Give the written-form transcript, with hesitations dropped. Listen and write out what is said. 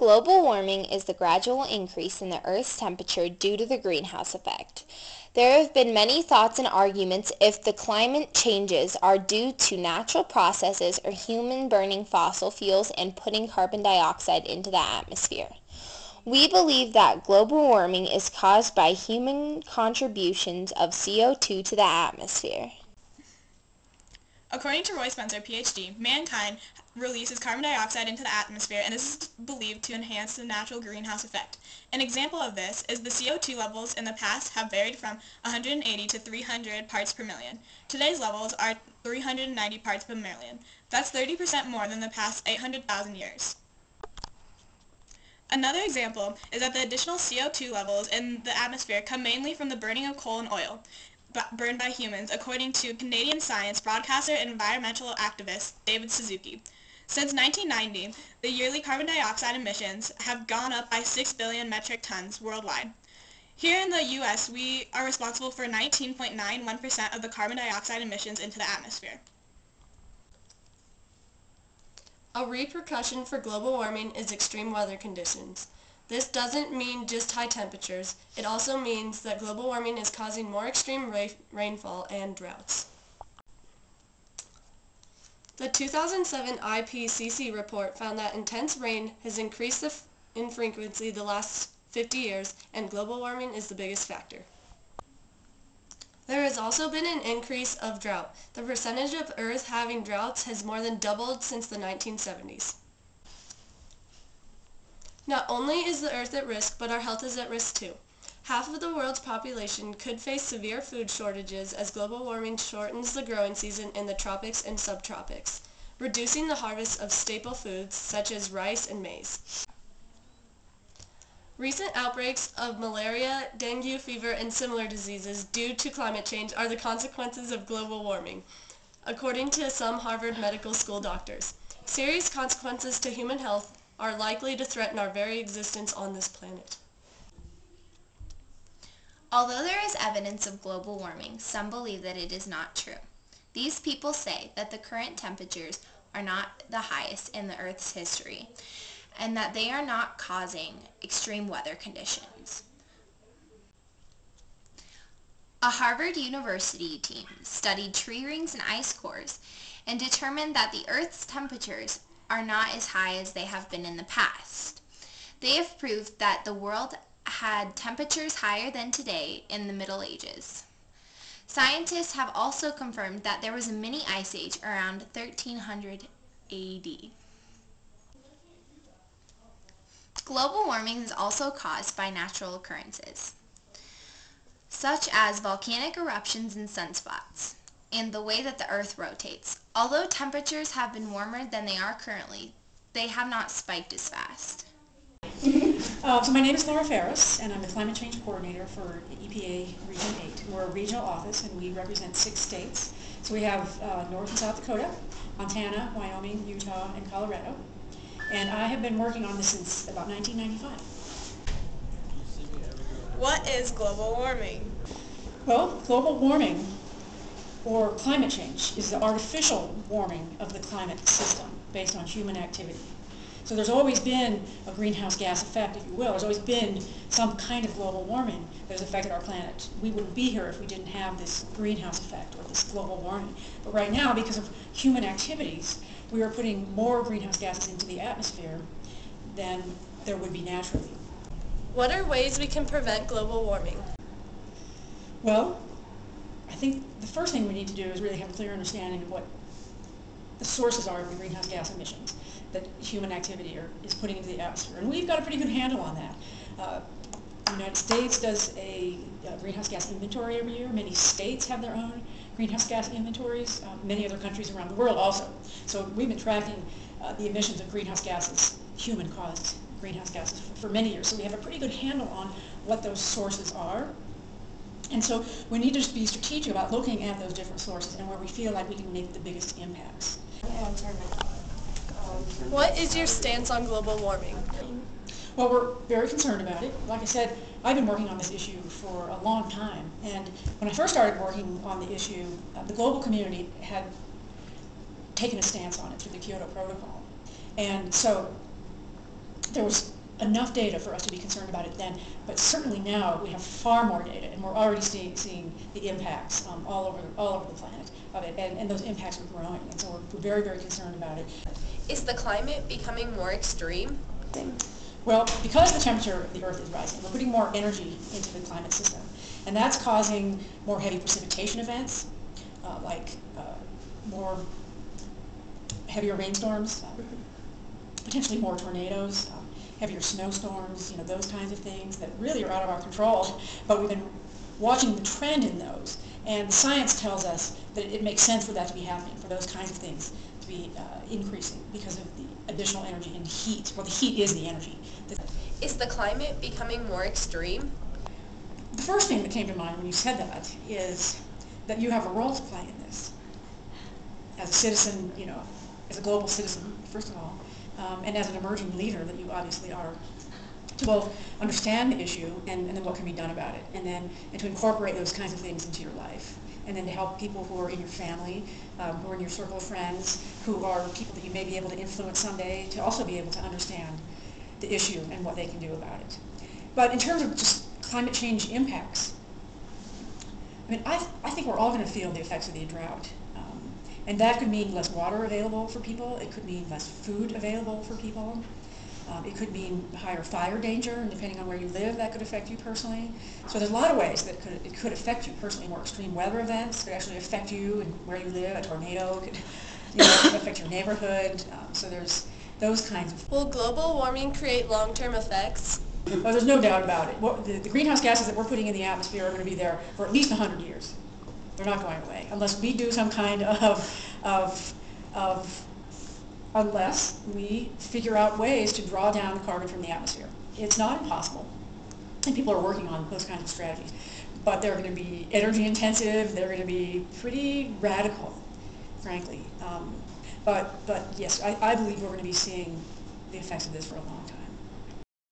Global warming is the gradual increase in the Earth's temperature due to the greenhouse effect. There have been many thoughts and arguments if the climate changes are due to natural processes or human burning fossil fuels and putting carbon dioxide into the atmosphere. We believe that global warming is caused by human contributions of CO2 to the atmosphere. According to Roy Spencer, PhD, mankind releases carbon dioxide into the atmosphere and is believed to enhance the natural greenhouse effect. An example of this is the CO2 levels in the past have varied from 180 to 300 parts per million. Today's levels are 390 parts per million. That's 30% more than the past 800,000 years. Another example is that the additional CO2 levels in the atmosphere come mainly from the burning of coal and oil burned by humans, according to Canadian science broadcaster and environmental activist David Suzuki. Since 1990, the yearly carbon dioxide emissions have gone up by 6 billion metric tons worldwide. Here in the U.S., we are responsible for 19.91% of the carbon dioxide emissions into the atmosphere. A repercussion for global warming is extreme weather conditions. This doesn't mean just high temperatures. It also means that global warming is causing more extreme rainfall and droughts. The 2007 IPCC report found that intense rain has increased in frequency the last 50 years, and global warming is the biggest factor. There has also been an increase of drought. The percentage of Earth having droughts has more than doubled since the 1970s. Not only is the Earth at risk, but our health is at risk too. Half of the world's population could face severe food shortages as global warming shortens the growing season in the tropics and subtropics, reducing the harvest of staple foods such as rice and maize. Recent outbreaks of malaria, dengue fever, and similar diseases due to climate change are the consequences of global warming, according to some Harvard Medical School doctors. Serious consequences to human health are likely to threaten our very existence on this planet. Although there is evidence of global warming, some believe that it is not true. These people say that the current temperatures are not the highest in the Earth's history, and that they are not causing extreme weather conditions. A Harvard University team studied tree rings and ice cores and determined that the Earth's temperatures are not as high as they have been in the past. They have proved that the world had temperatures higher than today in the Middle Ages. Scientists have also confirmed that there was a mini ice age around 1300 AD. Global warming is also caused by natural occurrences, such as volcanic eruptions and sunspots, and the way that the Earth rotates. Although temperatures have been warmer than they are currently, they have not spiked as fast. So my name is Laura Ferris, and I'm the Climate Change Coordinator for EPA Region 8. We're a regional office, and we represent 6 states. So we have North and South Dakota, Montana, Wyoming, Utah, and Colorado. And I have been working on this since about 1995. What is global warming? Well, global warming, or climate change, is the artificial warming of the climate system based on human activity. So there's always been a greenhouse gas effect, if you will. There's always been some kind of global warming that has affected our planet. We wouldn't be here if we didn't have this greenhouse effect or this global warming. But right now, because of human activities, we are putting more greenhouse gases into the atmosphere than there would be naturally. What are ways we can prevent global warming? Well, I think the first thing we need to do is really have a clear understanding of what the sources are of the greenhouse gas emissions that human activity is putting into the atmosphere. And we've got a pretty good handle on that. The United States does a greenhouse gas inventory every year. Many states have their own greenhouse gas inventories. Many other countries around the world also. So we've been tracking the emissions of greenhouse gases, human-caused greenhouse gases, for many years. So we have a pretty good handle on what those sources are. And so we need to be strategic about looking at those different sources and where we feel like we can make the biggest impacts. What is your stance on global warming? Well, we're very concerned about it. Like I said, I've been working on this issue for a long time. And when I first started working on the issue, the global community had taken a stance on it through the Kyoto Protocol. And so there was enough data for us to be concerned about it then, but certainly now we have far more data, and we're already seeing the impacts all over the planet of it, and those impacts are growing, and so we're very, very concerned about it. Is the climate becoming more extreme? Well, because the temperature of the Earth is rising, we're putting more energy into the climate system, and that's causing more heavy precipitation events, like more heavier rainstorms, potentially more tornadoes, heavier snowstorms, those kinds of things that really are out of our control. But we've been watching the trend in those, and the science tells us that it makes sense for that to be happening, for those kinds of things to be increasing because of the additional energy and heat. Well, the heat is the energy. Is the climate becoming more extreme? The first thing that came to mind when you said that is that you have a role to play in this. As a citizen, as a global citizen, first of all, and as an emerging leader that you obviously are, to both understand the issue and then what can be done about it, and to incorporate those kinds of things into your life, and then to help people who are in your family, who are in your circle of friends, who are people that you may be able to influence someday, to also be able to understand the issue and what they can do about it. But in terms of just climate change impacts, I think we're all going to feel the effects of the drought. And that could mean less water available for people. It could mean less food available for people. It could mean higher fire danger, and depending on where you live, that could affect you personally. So there's a lot of ways that it could affect you personally. More extreme weather events could actually affect you and where you live. A tornado could affect your neighborhood. So there's those kinds of... Will global warming create long-term effects? Oh, there's no doubt about it. The greenhouse gases that we're putting in the atmosphere are going to be there for at least 100 years. They're not going away unless we do some kind unless we figure out ways to draw down the carbon from the atmosphere. It's not impossible, and people are working on those kinds of strategies. But they're going to be energy intensive. They're going to be pretty radical, frankly. But yes, I believe we're going to be seeing the effects of this for a long time.